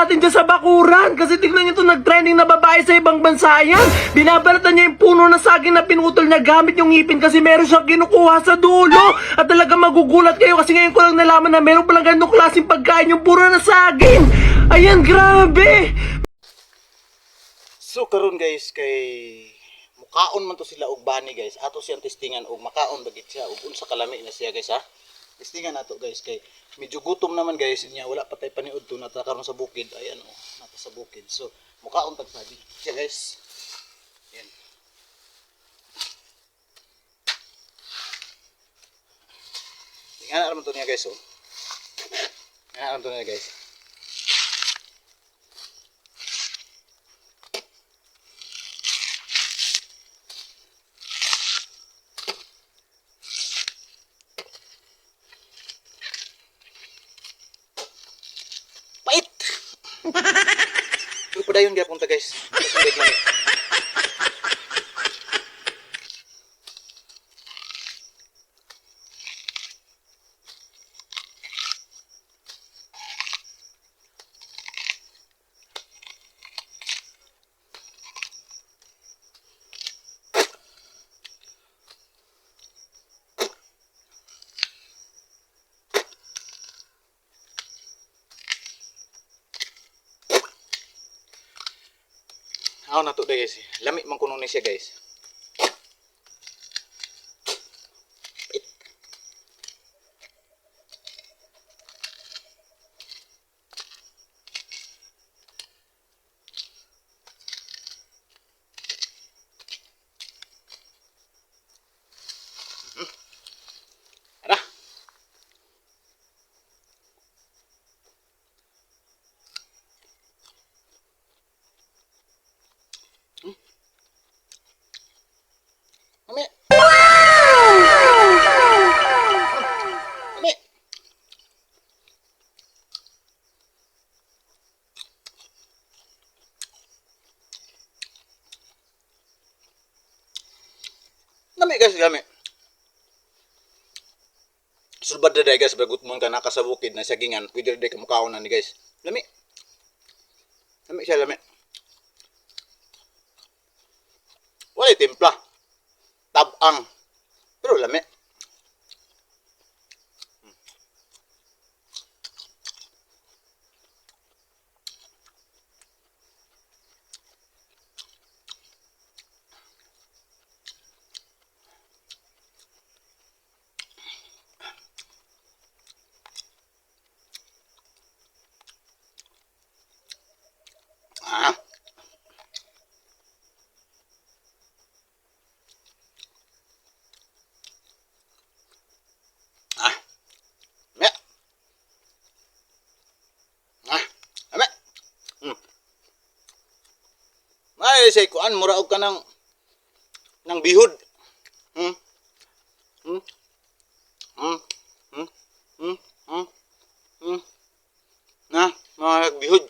natin dyan sa bakuran. Kasi tignan nyo ito, nag-trending na babae sa ibang bansa yan. Binabalatan niya yung puno ng saging na pinutol niya gamit yung ngipin kasi meron siyang kinukuha sa dulo. At talaga magugulat kayo kasi ngayon ko lang nalaman na meron palang ganitong klaseng pagkain yung puro na saging. Ayan, grabe! So karon guys kay mukaon man to sila og bani guys. Ato siyang testingan og makaon bagit siya ug unsa kalami na siya guys ha. Testingan nato guys kay medyo gutom naman guys niya wala pa tay paniud to nata karon sa bukid ay ano nata sa bukid. So mukaon tag sabi siya guys. Yan. Tingnan naman to niya guys oh. Tingnan naman to niya guys. Pait! Pero padayon gyapon ta guys. Wait lang. Ako na to guys. Lami man kuno ni siya guys. Ara. Mami. Mami. Lami guys, lami. Sulbad na guys, bagut mo ka naka sa bukid na sagingan, pwede rin ka mukaon na ni guys. Lami. Lami siya, lami. Wala timpla. Tabang. Pero lami. Ah. Ah. Me. Ah. Ame. Ay, say kuan mura og ka ng bihod. Hmm. Hmm. Hmm. Hmm. Hmm. Hmm. Hmm. Na, mga bihod.